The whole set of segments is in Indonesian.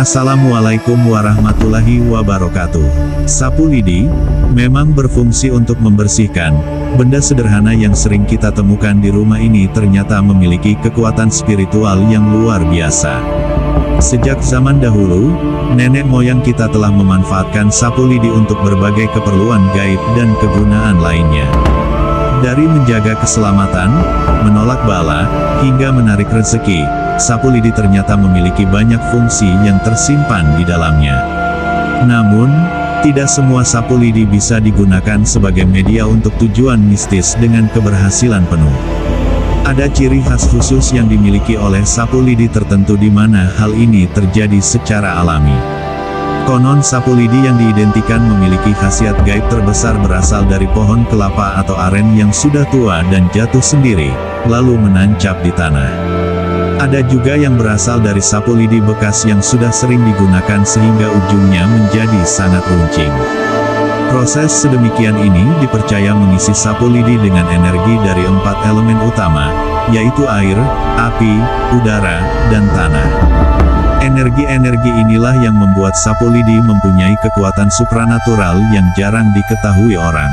Assalamualaikum warahmatullahi wabarakatuh. Sapu lidi memang berfungsi untuk membersihkan. Benda sederhana yang sering kita temukan di rumah ini ternyata memiliki kekuatan spiritual yang luar biasa. Sejak zaman dahulu, nenek moyang kita telah memanfaatkan sapu lidi untuk berbagai keperluan gaib dan kegunaan lainnya. Dari menjaga keselamatan, menolak bala, hingga menarik rezeki, sapu lidi ternyata memiliki banyak fungsi yang tersimpan di dalamnya. Namun, tidak semua sapu lidi bisa digunakan sebagai media untuk tujuan mistis dengan keberhasilan penuh. Ada ciri khas khusus yang dimiliki oleh sapu lidi tertentu di mana hal ini terjadi secara alami. Konon sapu lidi yang diidentikan memiliki khasiat gaib terbesar berasal dari pohon kelapa atau aren yang sudah tua dan jatuh sendiri, lalu menancap di tanah. Ada juga yang berasal dari sapu lidi bekas yang sudah sering digunakan sehingga ujungnya menjadi sangat runcing. Proses sedemikian ini dipercaya mengisi sapu lidi dengan energi dari 4 elemen utama, yaitu air, api, udara, dan tanah. Energi-energi inilah yang membuat sapu lidi mempunyai kekuatan supranatural yang jarang diketahui orang.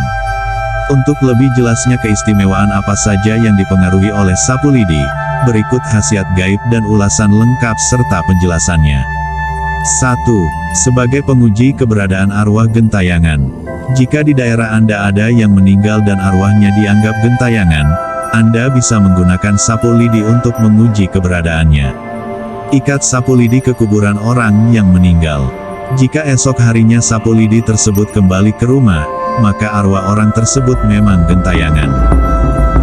Untuk lebih jelasnya keistimewaan apa saja yang dipengaruhi oleh sapu lidi, berikut khasiat gaib dan ulasan lengkap serta penjelasannya. 1. Sebagai penguji keberadaan arwah gentayangan. Jika di daerah Anda ada yang meninggal dan arwahnya dianggap gentayangan, Anda bisa menggunakan sapu lidi untuk menguji keberadaannya. Ikat sapu lidi ke kuburan orang yang meninggal. Jika esok harinya sapu lidi tersebut kembali ke rumah, maka arwah orang tersebut memang gentayangan.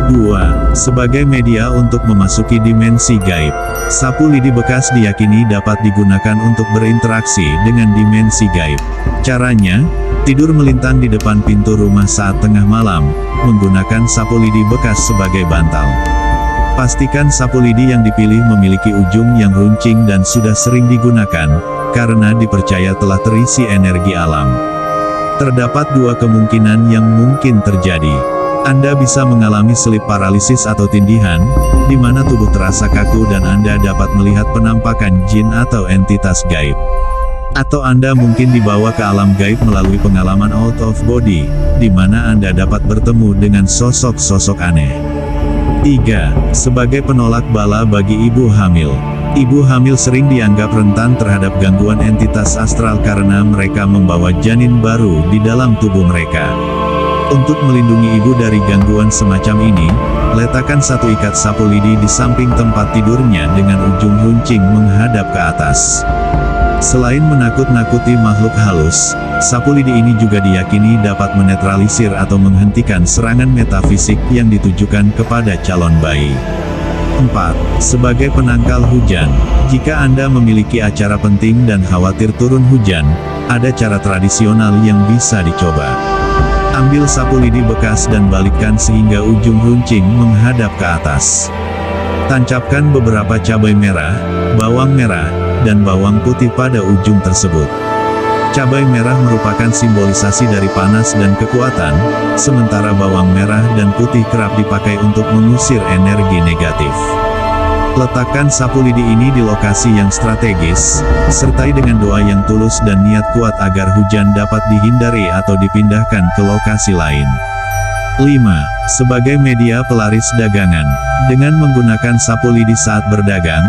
2. Sebagai media untuk memasuki dimensi gaib. Sapu lidi bekas diyakini dapat digunakan untuk berinteraksi dengan dimensi gaib. Caranya, tidur melintang di depan pintu rumah saat tengah malam, menggunakan sapu lidi bekas sebagai bantal. Pastikan sapu lidi yang dipilih memiliki ujung yang runcing dan sudah sering digunakan, karena dipercaya telah terisi energi alam. Terdapat 2 kemungkinan yang mungkin terjadi. Anda bisa mengalami sleep paralysis atau tindihan, di mana tubuh terasa kaku dan Anda dapat melihat penampakan jin atau entitas gaib. Atau Anda mungkin dibawa ke alam gaib melalui pengalaman out of body, di mana Anda dapat bertemu dengan sosok-sosok aneh. 3. Sebagai penolak bala bagi ibu hamil. Ibu hamil sering dianggap rentan terhadap gangguan entitas astral karena mereka membawa janin baru di dalam tubuh mereka. Untuk melindungi ibu dari gangguan semacam ini, letakkan 1 ikat sapu lidi di samping tempat tidurnya dengan ujung runcing menghadap ke atas. Selain menakut-nakuti makhluk halus, sapu lidi ini juga diyakini dapat menetralisir atau menghentikan serangan metafisik yang ditujukan kepada calon bayi. 4. Sebagai penangkal hujan. Jika Anda memiliki acara penting dan khawatir turun hujan, ada cara tradisional yang bisa dicoba. Ambil sapu lidi bekas dan balikkan sehingga ujung runcing menghadap ke atas. Tancapkan beberapa cabai merah, bawang merah, dan bawang putih pada ujung tersebut. Cabai merah merupakan simbolisasi dari panas dan kekuatan, sementara bawang merah dan putih kerap dipakai untuk mengusir energi negatif. Letakkan sapu lidi ini di lokasi yang strategis, sertai dengan doa yang tulus dan niat kuat agar hujan dapat dihindari atau dipindahkan ke lokasi lain. 5. Sebagai media pelaris dagangan. Dengan menggunakan sapu lidi saat berdagang,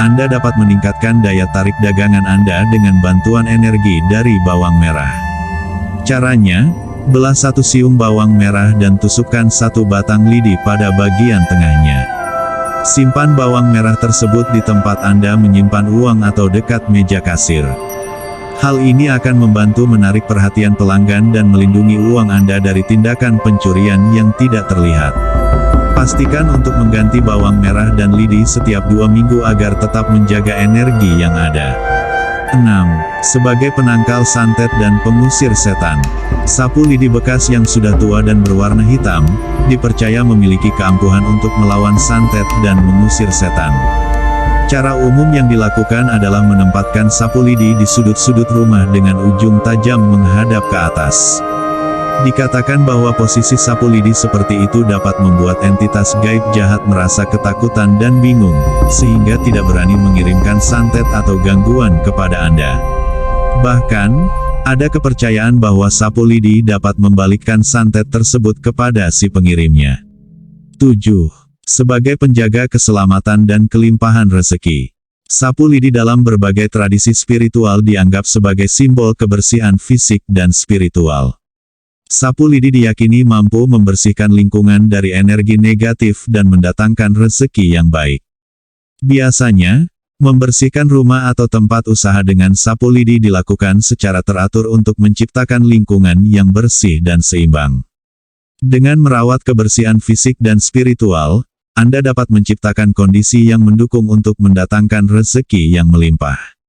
Anda dapat meningkatkan daya tarik dagangan Anda dengan bantuan energi dari bawang merah. Caranya, belah 1 siung bawang merah dan tusukkan 1 batang lidi pada bagian tengahnya. Simpan bawang merah tersebut di tempat Anda menyimpan uang atau dekat meja kasir. Hal ini akan membantu menarik perhatian pelanggan dan melindungi uang Anda dari tindakan pencurian yang tidak terlihat. Pastikan untuk mengganti bawang merah dan lidi setiap 2 minggu agar tetap menjaga energi yang ada. 6. Sebagai penangkal santet dan pengusir setan. Sapu lidi bekas yang sudah tua dan berwarna hitam, dipercaya memiliki keampuhan untuk melawan santet dan mengusir setan. Cara umum yang dilakukan adalah menempatkan sapu lidi di sudut-sudut rumah dengan ujung tajam menghadap ke atas. Dikatakan bahwa posisi sapu lidi seperti itu dapat membuat entitas gaib jahat merasa ketakutan dan bingung, sehingga tidak berani mengirimkan santet atau gangguan kepada Anda. Bahkan, ada kepercayaan bahwa sapu lidi dapat membalikkan santet tersebut kepada si pengirimnya. 7. Sebagai penjaga keselamatan dan kelimpahan rezeki. Sapu lidi dalam berbagai tradisi spiritual dianggap sebagai simbol kebersihan fisik dan spiritual. Sapu lidi diyakini mampu membersihkan lingkungan dari energi negatif dan mendatangkan rezeki yang baik. Biasanya, membersihkan rumah atau tempat usaha dengan sapu lidi dilakukan secara teratur untuk menciptakan lingkungan yang bersih dan seimbang. Dengan merawat kebersihan fisik dan spiritual, Anda dapat menciptakan kondisi yang mendukung untuk mendatangkan rezeki yang melimpah.